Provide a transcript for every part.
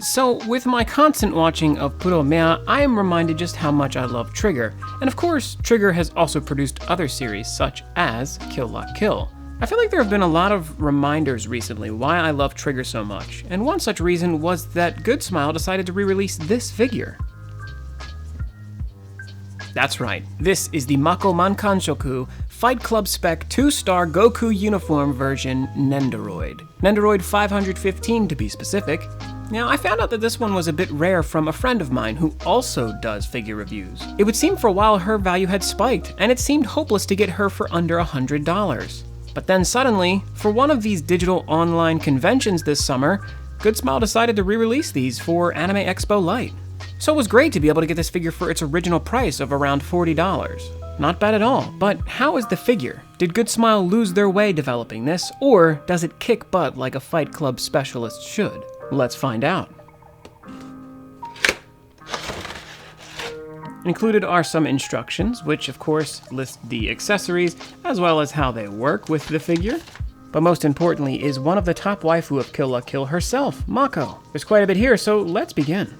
So, with my constant watching of Puromea, I am reminded just how much I love Trigger, and of course, Trigger has also produced other series such as Kill La Kill. I feel like there have been a lot of reminders recently why I love Trigger so much, and one such reason was that Good Smile decided to re-release this figure. That's right, this is the Mako Mankanshoku Fight Club-Spec 2-star Goku uniform version Nendoroid. Nendoroid 515 to be specific. Now, I found out that this one was a bit rare from a friend of mine who also does figure reviews. It would seem for a while her value had spiked, and it seemed hopeless to get her for under $100. But then suddenly, for one of these digital online conventions this summer, Good Smile decided to re-release these for Anime-Expo Lite. So it was great to be able to get this figure for its original price of around $40. Not bad at all, but how is the figure? Did Good Smile lose their way developing this, or does it kick butt like a Fight Club specialist should? Let's find out. Included are some instructions, which of course list the accessories, as well as how they work with the figure. But most importantly is one of the top waifu of Kill La Kill herself, Mako. There's quite a bit here, so let's begin.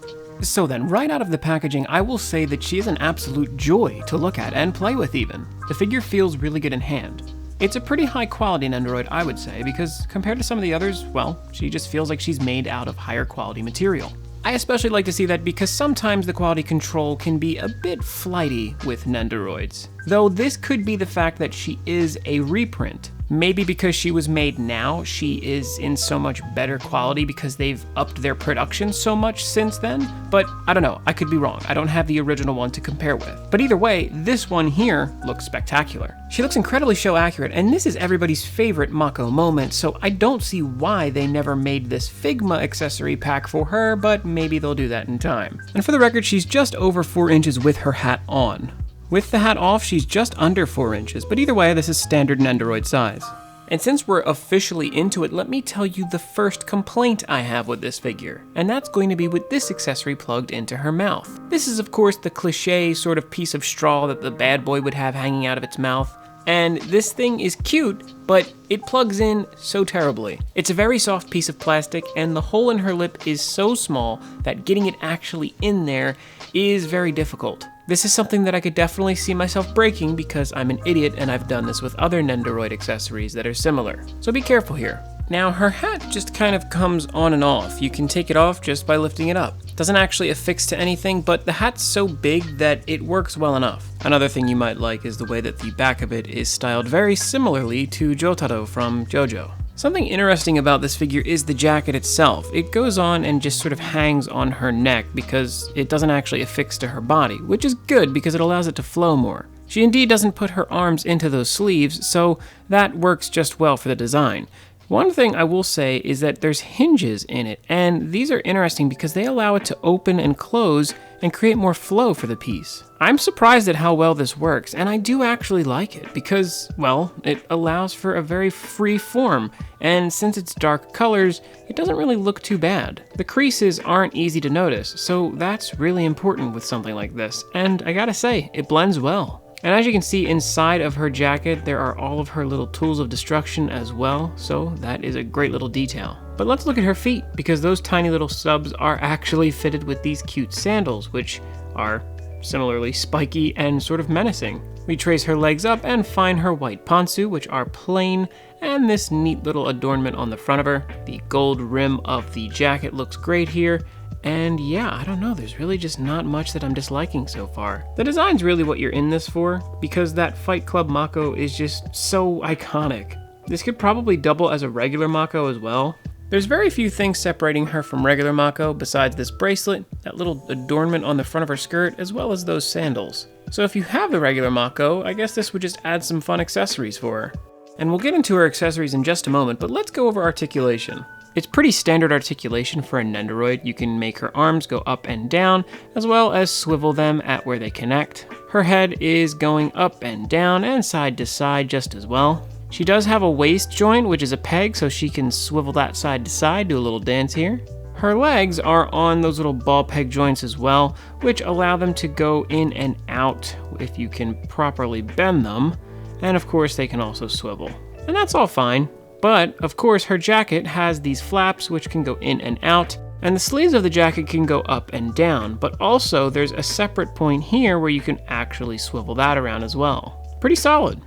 So then, right out of the packaging, I will say that she is an absolute joy to look at and play with even. The figure feels really good in hand. It's a pretty high quality nendoroid, I would say, because compared to some of the others, well, she just feels like she's made out of higher quality material. I especially like to see that because sometimes the quality control can be a bit flighty with nendoroids. Though this could be the fact that she is a reprint. Maybe because she was made now, she is in so much better quality because they've upped their production so much since then. But I don't know, I could be wrong. I don't have the original one to compare with. But either way, this one here looks spectacular. She looks incredibly show accurate, and this is everybody's favorite Mako moment, so I don't see why they never made this Figma accessory pack for her, but maybe they'll do that in time. And for the record, she's just over 4 inches with her hat on. With the hat off, she's just under 4 inches, but either way, this is standard nendoroid size. And since we're officially into it, let me tell you the first complaint I have with this figure, and that's going to be with this accessory plugged into her mouth. This is of course the cliche sort of piece of straw that the bad boy would have hanging out of its mouth. And this thing is cute, but it plugs in so terribly. It's a very soft piece of plastic, and the hole in her lip is so small that getting it actually in there is very difficult. This is something that I could definitely see myself breaking because I'm an idiot and I've done this with other nendoroid accessories that are similar. So be careful here. Now, her hat just kind of comes on and off. You can take it off just by lifting it up. It doesn't actually affix to anything, but the hat's so big that it works well enough. Another thing you might like is the way that the back of it is styled very similarly to Jotaro from JoJo. Something interesting about this figure is the jacket itself. It goes on and just sort of hangs on her neck because it doesn't actually affix to her body, which is good because it allows it to flow more. She indeed doesn't put her arms into those sleeves, so that works just well for the design. One thing I will say is that there's hinges in it, and these are interesting because they allow it to open and close and create more flow for the piece. I'm surprised at how well this works, and I do actually like it because, well, it allows for a very free form, and since it's dark colors, it doesn't really look too bad. The creases aren't easy to notice, so that's really important with something like this, and I gotta say, it blends well. And as you can see inside of her jacket, there are all of her little tools of destruction as well, so that is a great little detail. But let's look at her feet, because those tiny little stubs are actually fitted with these cute sandals, which are similarly spiky and sort of menacing. We trace her legs up and find her white pantsu, which are plain, and this neat little adornment on the front of her. The gold rim of the jacket looks great here. And yeah, I don't know, there's really just not much that I'm disliking so far. The design's really what you're in this for, because that Fight Club Mako is just so iconic. This could probably double as a regular Mako as well. There's very few things separating her from regular Mako besides this bracelet, that little adornment on the front of her skirt, as well as those sandals. So if you have the regular Mako, I guess this would just add some fun accessories for her. And we'll get into her accessories in just a moment, but let's go over articulation. It's pretty standard articulation for a nendoroid. You can make her arms go up and down, as well as swivel them at where they connect. Her head is going up and down and side to side just as well. She does have a waist joint, which is a peg, so she can swivel that side to side, do a little dance here. Her legs are on those little ball peg joints as well, which allow them to go in and out if you can properly bend them. And of course, they can also swivel. And that's all fine. But, of course, her jacket has these flaps which can go in and out, And the sleeves of the jacket can go up and down, but also there's a separate point here where you can actually swivel that around as well. Pretty solid.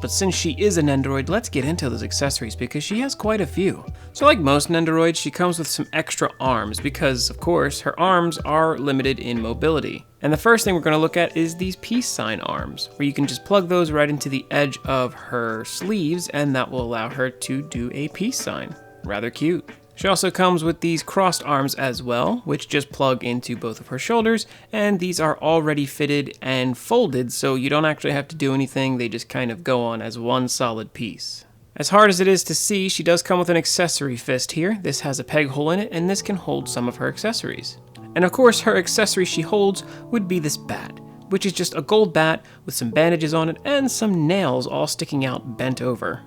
But since she is a nendoroid, let's get into those accessories because she has quite a few. So like most nendoroids, she comes with some extra arms because, of course, her arms are limited in mobility. And the first thing we're going to look at is these peace sign arms, where you can just plug those right into the edge of her sleeves and that will allow her to do a peace sign. Rather cute. She also comes with these crossed arms as well, which just plug into both of her shoulders, and these are already fitted and folded, so you don't actually have to do anything, they just kind of go on as one solid piece. As hard as it is to see, she does come with an accessory fist here. This has a peg hole in it, and this can hold some of her accessories. And of course, her accessory she holds would be this bat, which is just a gold bat with some bandages on it and some nails all sticking out bent over.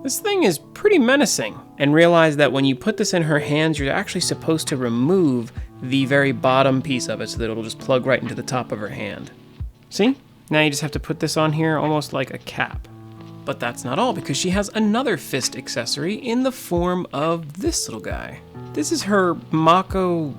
This thing is pretty menacing, and realize that when you put this in her hands, you're actually supposed to remove the very bottom piece of it so that it'll just plug right into the top of her hand. See? Now you just have to put this on here almost like a cap. But that's not all, because she has another fist accessory in the form of this little guy. This is her Mako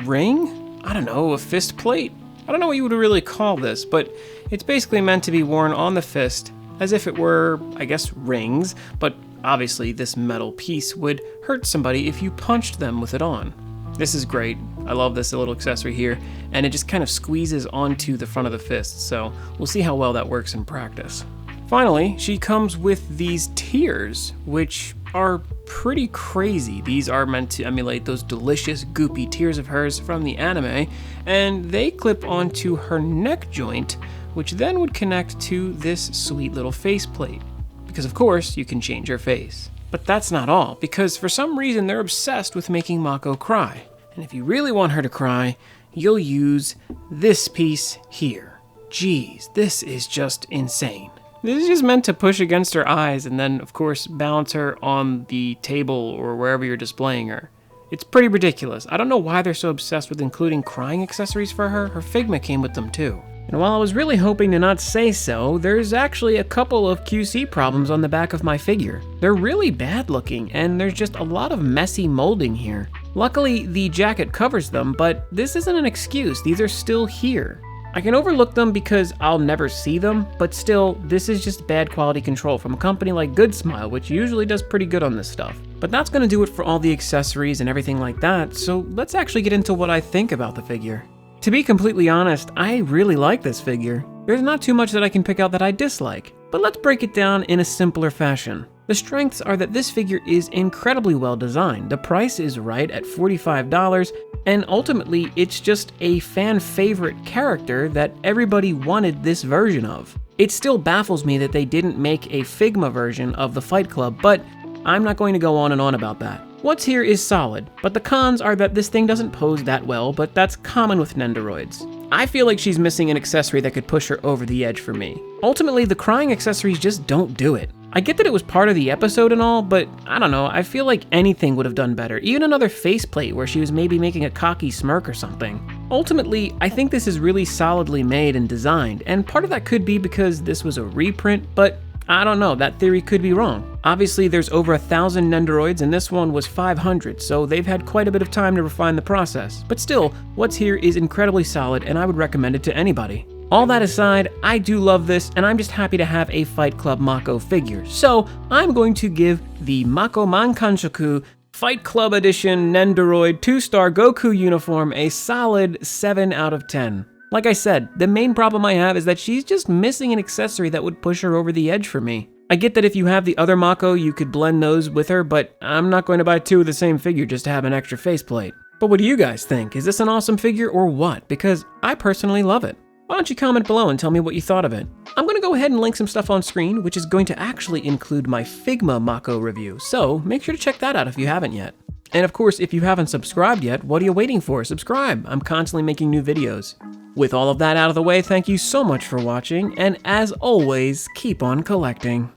ring? I don't know, a fist plate? I don't know what you would really call this, but it's basically meant to be worn on the fist as if it were, I guess, rings, but obviously this metal piece would hurt somebody if you punched them with it on. This is great. I love this little accessory here, and it just kind of squeezes onto the front of the fist, so we'll see how well that works in practice. Finally, she comes with these tears, which are pretty crazy. These are meant to emulate those delicious goopy tears of hers from the anime, and they clip onto her neck joint, which then would connect to this sweet little faceplate. Because of course, you can change her face. But that's not all, because for some reason they're obsessed with making Mako cry. And if you really want her to cry, you'll use this piece here. Jeez, this is just insane. This is just meant to push against her eyes and then, of course, balance her on the table or wherever you're displaying her. It's pretty ridiculous. I don't know why they're so obsessed with including crying accessories for her. Her Figma came with them too. And while I was really hoping to not say so, there's actually a couple of QC problems on the back of my figure. They're really bad looking, and there's just a lot of messy molding here. Luckily, the jacket covers them, but this isn't an excuse. These are still here. I can overlook them because I'll never see them, but still, this is just bad quality control from a company like Good Smile, which usually does pretty good on this stuff. But that's gonna do it for all the accessories and everything like that, so let's actually get into what I think about the figure. To be completely honest, I really like this figure. There's not too much that I can pick out that I dislike, but let's break it down in a simpler fashion. The strengths are that this figure is incredibly well designed, the price is right at $45, and ultimately it's just a fan favorite character that everybody wanted this version of. It still baffles me that they didn't make a Figma version of the Fight Club, but I'm not going to go on and on about that. What's here is solid, but the cons are that this thing doesn't pose that well, but that's common with nendoroids. I feel like she's missing an accessory that could push her over the edge for me. Ultimately, the crying accessories just don't do it. I get that it was part of the episode and all, but I don't know, I feel like anything would have done better. Even another faceplate where she was maybe making a cocky smirk or something. Ultimately, I think this is really solidly made and designed, and part of that could be because this was a reprint, but I don't know, that theory could be wrong. Obviously, there's over 1,000 nendoroids and this one was 500, so they've had quite a bit of time to refine the process. But still, what's here is incredibly solid and I would recommend it to anybody. All that aside, I do love this and I'm just happy to have a Fight Club Mako figure. So I'm going to give the Mako Mankanshoku Fight Club Edition Nendoroid 2-star Goku uniform a solid 7 out of 10. Like I said, the main problem I have is that she's just missing an accessory that would push her over the edge for me. I get that if you have the other Mako, you could blend those with her, but I'm not going to buy two of the same figure just to have an extra faceplate. But what do you guys think? Is this an awesome figure or what? Because I personally love it. Why don't you comment below and tell me what you thought of it? I'm going to go ahead and link some stuff on screen, which is going to actually include my Figma Mako review, so make sure to check that out if you haven't yet. And of course, if you haven't subscribed yet, what are you waiting for? Subscribe! I'm constantly making new videos. With all of that out of the way, thank you so much for watching, and as always, keep on collecting.